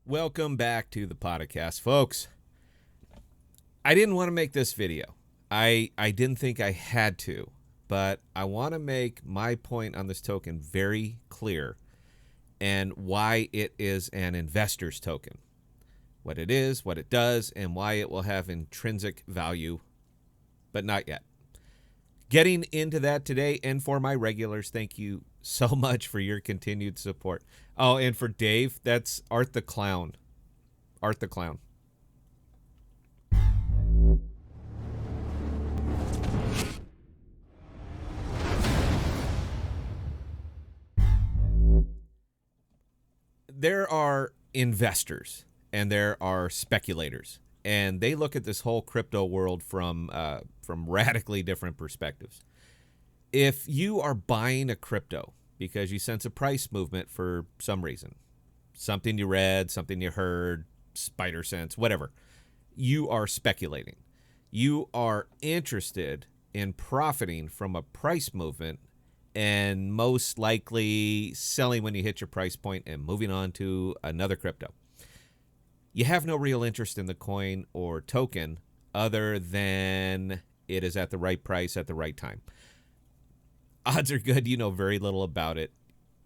Welcome back to the podcast, folks. I didn't want to make this video. I didn't think I had to, but I want to make my point on this token very clear and why it is an investor's token. What it is, what it does, and why it will have intrinsic value, but not yet. Getting into that today, and for my regulars, thank you so much for your continued support. Oh, and for Dave, that's Art the Clown. Art the Clown. There are investors and there are speculators, and they look at this whole crypto world from radically different perspectives. If you are buying a crypto because you sense a price movement for some reason, something you read, something you heard, spider sense, whatever, you are speculating. You are interested in profiting from a price movement and most likely selling when you hit your price point and moving on to another crypto. You have no real interest in the coin or token other than it is at the right price at the right time. Odds are good you know very little about it,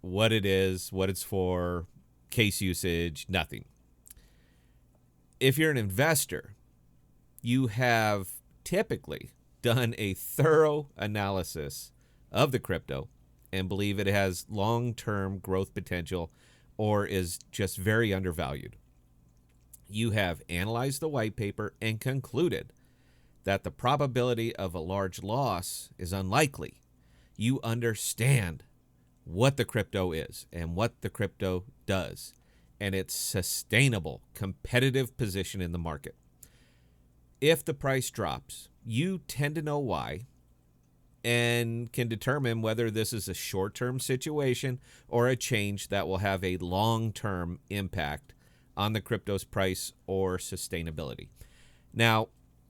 what it is, what it's for, case usage, nothing. If you're an investor, you have typically done a thorough analysis of the crypto and believe it has long-term growth potential or is just very undervalued. You have analyzed the white paper and concluded that the probability of a large loss is unlikely. You understand what the crypto is and what the crypto does and its sustainable competitive position in the market. If the price drops, you tend to know why and can determine whether this is a short-term situation or a change that will have a long-term impact on the crypto's price or sustainability. Now,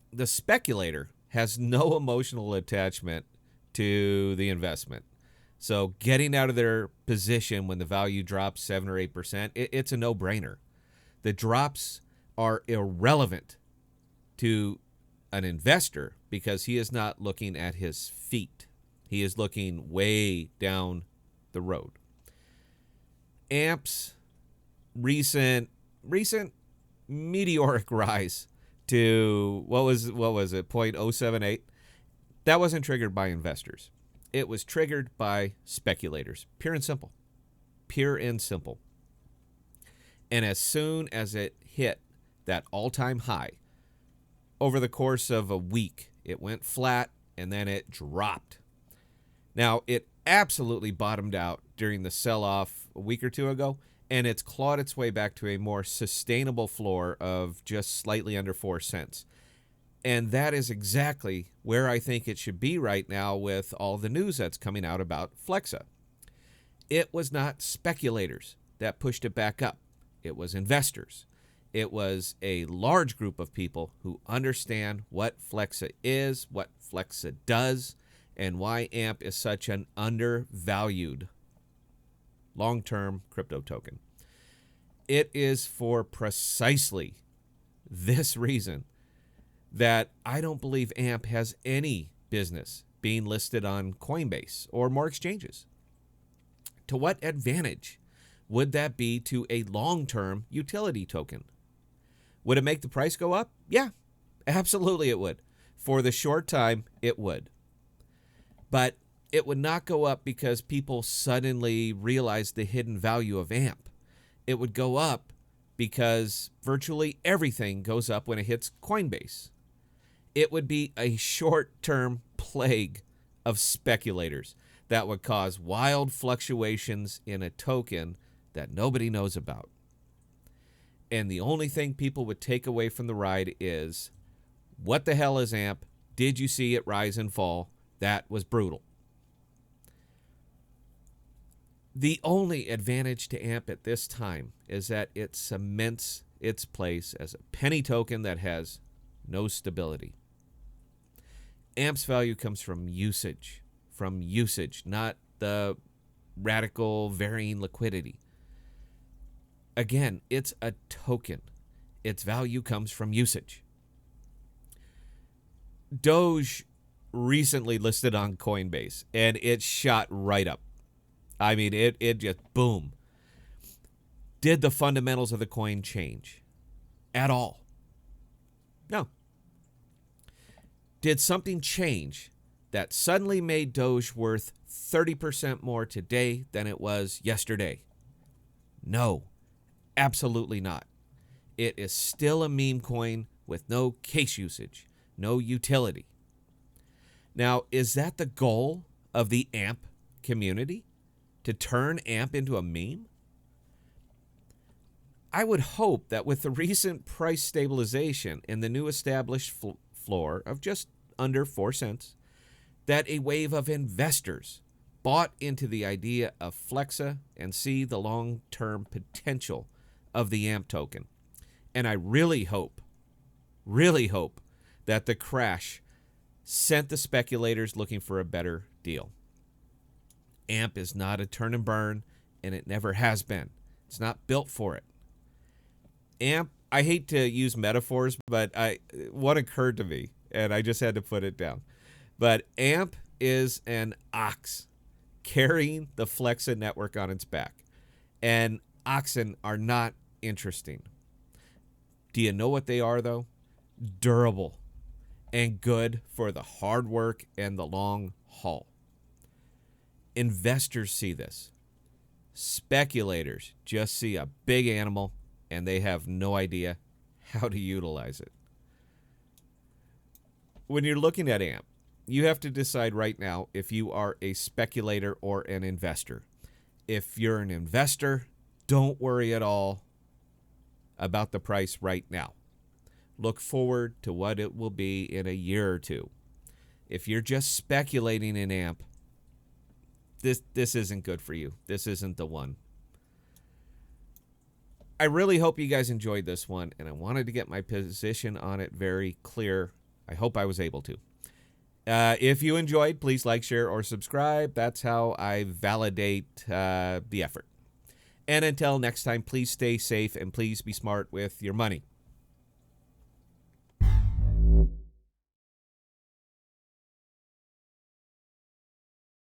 the speculator has no emotional attachment to the investment. So getting out of their position when the value drops 7 or 8%, it's a no-brainer. The drops are irrelevant to an investor because he is not looking at his feet. He is looking way down the road. AMP's recent meteoric rise to what was it 0.078, that wasn't triggered by investors. It was triggered by speculators, pure and simple. And as soon as it hit that all-time high, over the course of a week, it went flat and then it dropped. Now, it absolutely bottomed out during the sell-off a week or two ago, and it's clawed its way back to a more sustainable floor of just slightly under 4 cents. And that is exactly where I think it should be right now with all the news that's coming out about Flexa. It was not speculators that pushed it back up. It was investors. It was a large group of people who understand what Flexa is, what Flexa does, and why AMP is such an undervalued long-term crypto token. It is for precisely this reason that I don't believe AMP has any business being listed on Coinbase or more exchanges. To what advantage would that be to a long-term utility token? Would it make the price go up? Yeah, absolutely it would. For the short time, it would. But it would not go up because people suddenly realized the hidden value of AMP. It would go up because virtually everything goes up when it hits Coinbase. It would be a short-term plague of speculators that would cause wild fluctuations in a token that nobody knows about. And the only thing people would take away from the ride is, what the hell is AMP? Did you see it rise and fall? That was brutal. The only advantage to AMP at this time is that it cements its place as a penny token that has no stability. AMP's value comes from usage, not the radical varying liquidity. Again, it's a token. Its value comes from usage. Doge recently listed on Coinbase, and it shot right up. I mean, it just boom. Did the fundamentals of the coin change at all? No. Did something change that suddenly made Doge worth 30% more today than it was yesterday? No, absolutely not. It is still a meme coin with no case usage, no utility. Now, is that the goal of the AMP community? To turn AMP into a meme? I would hope that with the recent price stabilization and the new established floor of just under 4 cents, that a wave of investors bought into the idea of Flexa and see the long-term potential of the AMP token. And I really hope that the crash sent the speculators looking for a better deal. AMP is not a turn and burn, and it never has been. It's not built for it. AMP, I hate to use metaphors, but what occurred to me, and I just had to put it down. But AMP is an ox carrying the Flexa network on its back. And oxen are not interesting. Do you know what they are, though? Durable and good for the hard work and the long haul. Investors see this. Speculators just see a big animal and they have no idea how to utilize it. When you're looking at AMP, you have to decide right now if you are a speculator or an investor. If you're an investor, don't worry at all about the price right now. Look forward to what it will be in a year or two. If you're just speculating in AMP, this isn't good for you. This isn't the one. I really hope you guys enjoyed this one, and I wanted to get my position on it very clear. I hope I was able to. If you enjoyed, please like, share, or subscribe. That's how I validate the effort. And until next time, please stay safe and please be smart with your money.